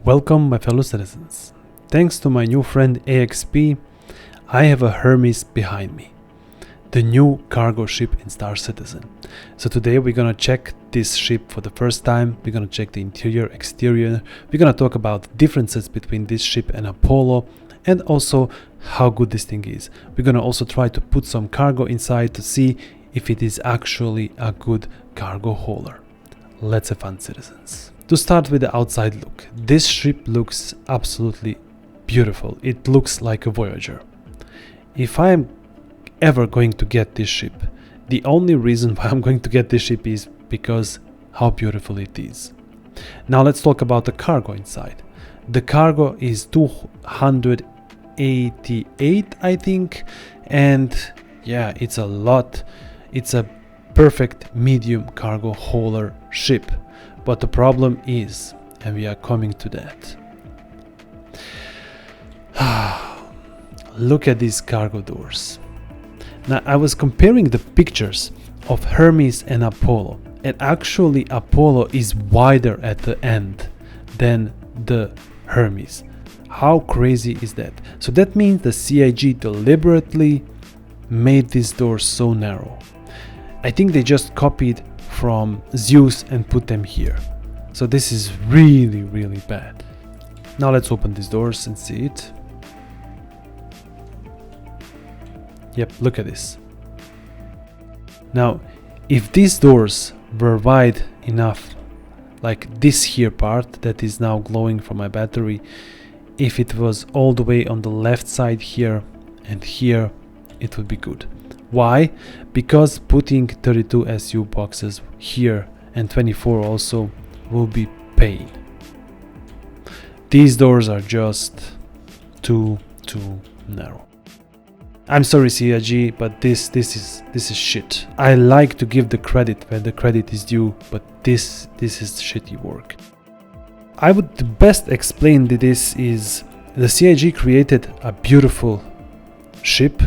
Welcome, my fellow citizens. Thanks to my new friend AXP, I have a Hermes behind me, the new cargo ship in Star Citizen. So today we're gonna check this ship for the first time. We're gonna check the interior, exterior. We're gonna talk about the differences between this ship and Apollo, and also how good this thing is. We're gonna also try to put some cargo inside to see if it is actually a good cargo hauler. Let's have fun, citizens. To start with the outside look, this ship looks absolutely beautiful. It looks like a Voyager. If I am ever going to get this ship, the only reason why I'm going to get this ship is because how beautiful it is. Now let's talk about the cargo inside. The cargo is 288, I think, and yeah, it's a lot. It's a perfect medium cargo hauler ship. But the problem is, and we are coming to that. Look at these cargo doors. Now I was comparing the pictures of Hermes and Apollo, and actually Apollo is wider at the end than the Hermes. How crazy is that? So that means the CIG deliberately made these doors so narrow. I think they just copied from Zeus and put them here. So this is really, really bad. Now let's open these doors and see it. Yep, look at this. Now, if these doors were wide enough, like this here part that is now glowing from my battery, if it was all the way on the left side here and here, it would be good. Why? Because putting 32 SU boxes here and 24 also will be pain. These doors are just too narrow. I'm sorry CIG, but this is shit. I like to give the credit where the credit is due, but this is shitty work. I would best explain this is the CIG created a beautiful ship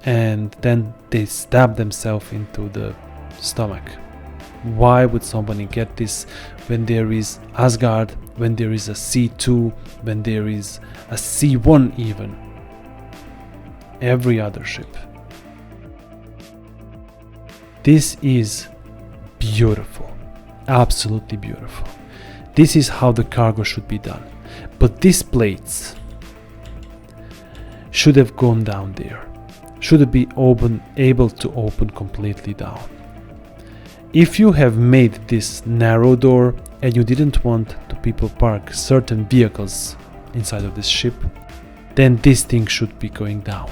and then they stab themselves into the stomach. Why would somebody get this when there is Asgard, when there is a C2, when there is a C1 even? Every other ship. This is beautiful. Absolutely beautiful. This is how the cargo should be done. But these plates should have gone down there. Should be able to open completely down. If you have made this narrow door and you didn't want to people park certain vehicles inside of this ship, then this thing should be going down.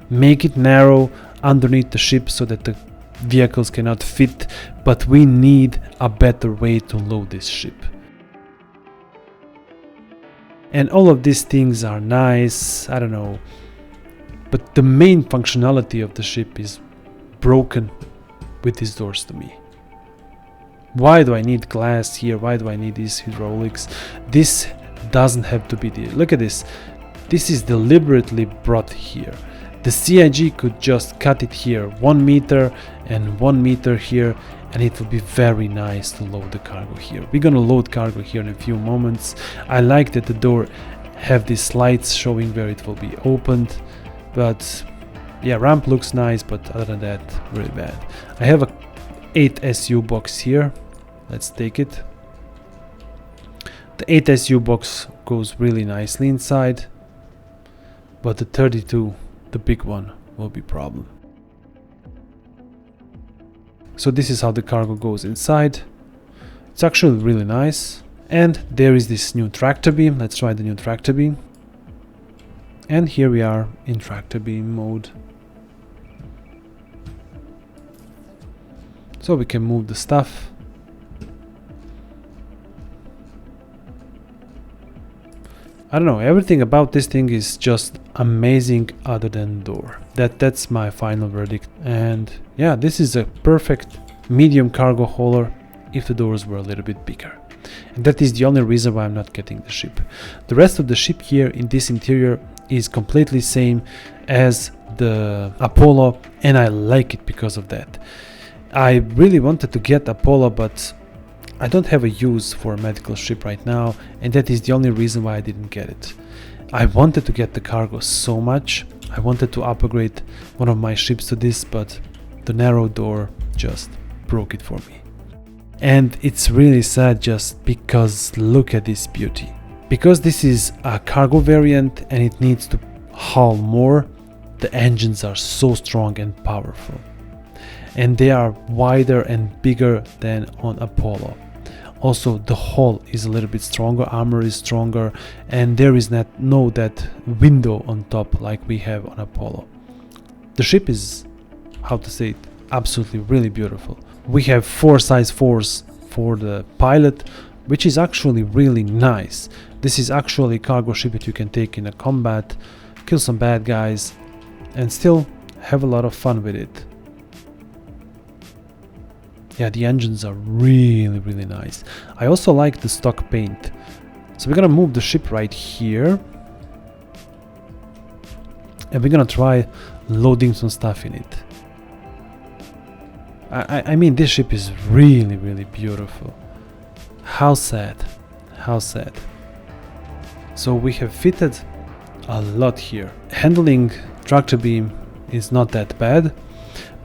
Make it narrow underneath the ship so that the vehicles cannot fit, but we need a better way to load this ship. And all of these things are nice, I don't know, but the main functionality of the ship is broken with these doors to me. Why do I need glass here? Why do I need these hydraulics? This doesn't have to be there. Look at this. This is deliberately brought here. The CIG could just cut it here 1 meter and 1 meter here, and it would be very nice to load the cargo here. We're gonna load cargo here in a few moments. I like that the door have these lights showing where it will be opened. But yeah, ramp looks nice, but other than that, really bad. I have a 8 SU box here. Let's take it. The 8 SU box goes really nicely inside, but the 32, the big one, will be a problem. So this is how the cargo goes inside. It's actually really nice. And there is this new tractor beam. Let's try the new tractor beam. And here we are in tractor beam mode. So we can move the stuff. I don't know, everything about this thing is just amazing other than door. That's my final verdict. And yeah, this is a perfect medium cargo hauler if the doors were a little bit bigger. And that is the only reason why I'm not getting the ship. The rest of the ship here in this interior is completely same as the Apollo, and I like it because of that. I really wanted to get Apollo, but I don't have a use for a medical ship right now, and that is the only reason why I didn't get it. I wanted to get the cargo so much. I wanted to upgrade one of my ships to this, but the narrow door just broke it for me. And it's really sad just because look at this beauty. Because this is a cargo variant and it needs to haul more, the engines are so strong and powerful. And they are wider and bigger than on Apollo. Also, the hull is a little bit stronger, armor is stronger, and there is that window on top like we have on Apollo. The ship is, how to say it, absolutely really beautiful. We have 4 size 4s for the pilot, which is actually really nice. This is actually a cargo ship that you can take in a combat, kill some bad guys, and still have a lot of fun with it. Yeah, the engines are really, really nice. I also like the stock paint. So we're gonna move the ship right here. And we're gonna try loading some stuff in it. I mean, this ship is really, really beautiful. How sad. How sad. So we have fitted a lot here. Handling tractor beam is not that bad,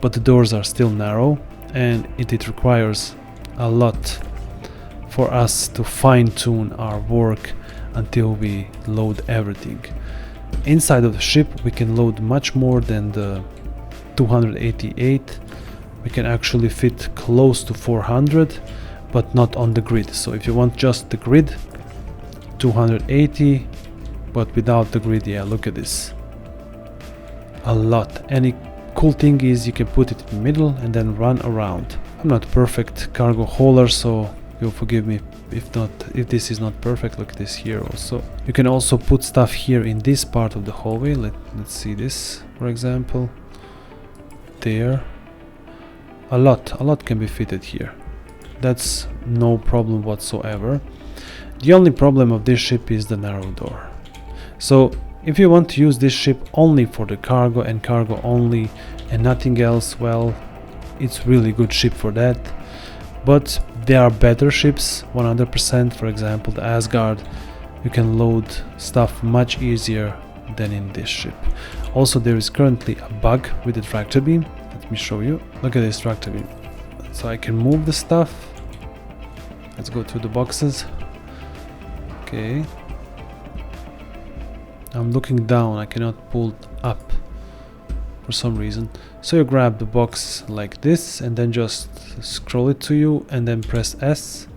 but the doors are still narrow. And it requires a lot for us to fine-tune our work until we load everything. Inside of the ship we can load much more than the 288. We can actually fit close to 400, but not on the grid. So if you want just the grid, 280, but without the grid, yeah, look at this. A lot. Any cool thing is you can put it in the middle and then run around. I'm not perfect cargo hauler, so you'll forgive me if this is not perfect. Look at this here also. You can also put stuff here in this part of the hallway. Let's see this, for example. There. A lot can be fitted here. That's no problem whatsoever. The only problem of this ship is the narrow door. So if you want to use this ship only for the cargo and cargo only and nothing else, well, it's really good ship for that. But there are better ships, 100%. For example, the Asgard, you can load stuff much easier than in this ship. Also, there is currently a bug with the tractor beam. Let me show you. Look at this tractor beam. So I can move the stuff. Let's go through the boxes. Okay. I'm looking down, I cannot pull up for some reason. So you grab the box like this and then just scroll it to you and then press S.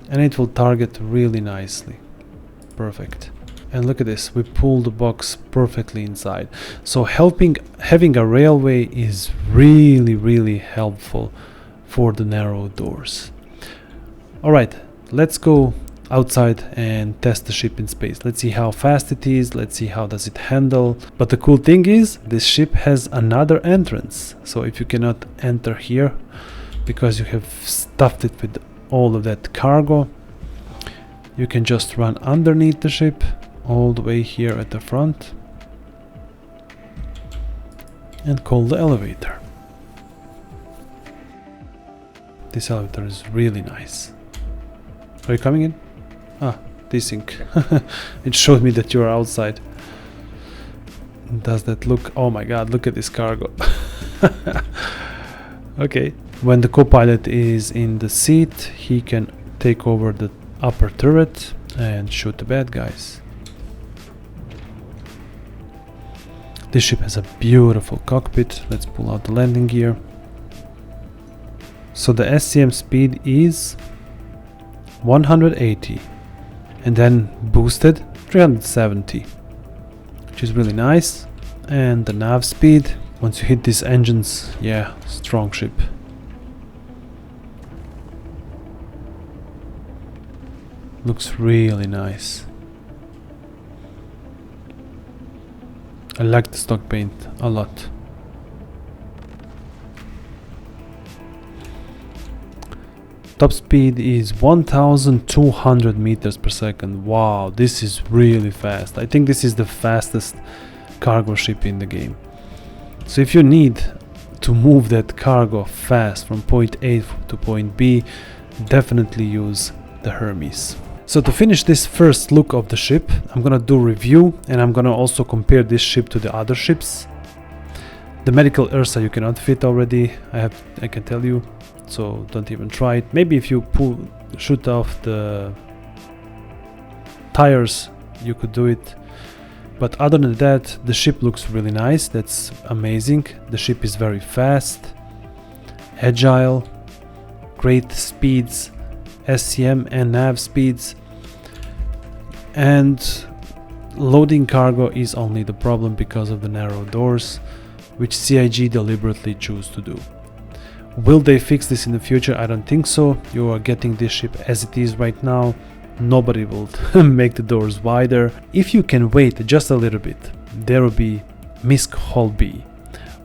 And it will target really nicely. Perfect. And look at this, we pull the box perfectly inside. So having a railway is really, really helpful for the narrow doors. Alright, let's go outside and test the ship in space. Let's see how fast it is, let's see how does it handle. But the cool thing is this ship has another entrance. So if you cannot enter here because you have stuffed it with all of that cargo, you can just run underneath the ship all the way here at the front and call the elevator. This elevator is really nice. Are you coming in? Ah, desync. It showed me that you are outside. Does that look? Oh my god, look at this cargo. Okay. When the co-pilot is in the seat, he can take over the upper turret and shoot the bad guys. This ship has a beautiful cockpit. Let's pull out the landing gear. So the SCM speed is 180 and then boosted 370, which is really nice. And the nav speed, once you hit these engines, yeah, strong ship. Looks really nice. I like the stock paint a lot. Top speed is 1200 meters per second. Wow, this is really fast. I think this is the fastest cargo ship in the game. So if you need to move that cargo fast from point A to point B, definitely use the Hermes. So to finish this first look of the ship, I'm gonna do review, and I'm gonna also compare this ship to the other ships. The medical Ursa you cannot fit already, I can tell you, so don't even try it. Maybe if you shoot off the tires, you could do it. But other than that, the ship looks really nice. That's amazing. The ship is very fast, agile, great speeds, SCM and nav speeds, and loading cargo is only the problem because of the narrow doors, which CIG deliberately choose to do. Will they fix this in the future? I don't think so. You are getting this ship as it is right now. Nobody will make the doors wider. If you can wait just a little bit, there will be MISC Hull B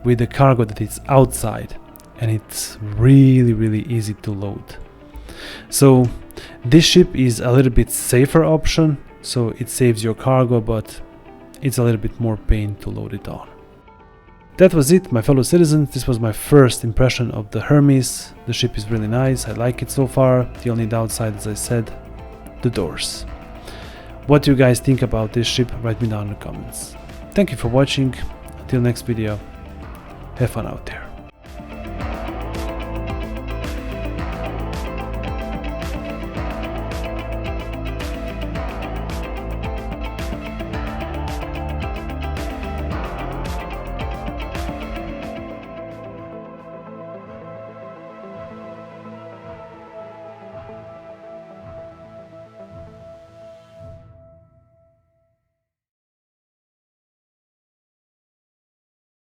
with the cargo that is outside, and it's really easy to load. So this ship is a little bit safer option, so it saves your cargo, but it's a little bit more pain to load it on. That was it, my fellow citizens. This was my first impression of the Hermes. The ship is really nice. I like it so far. The only downside, as I said, the doors. What do you guys think about this ship? Write me down in the comments. Thank you for watching. Until next video, have fun out there.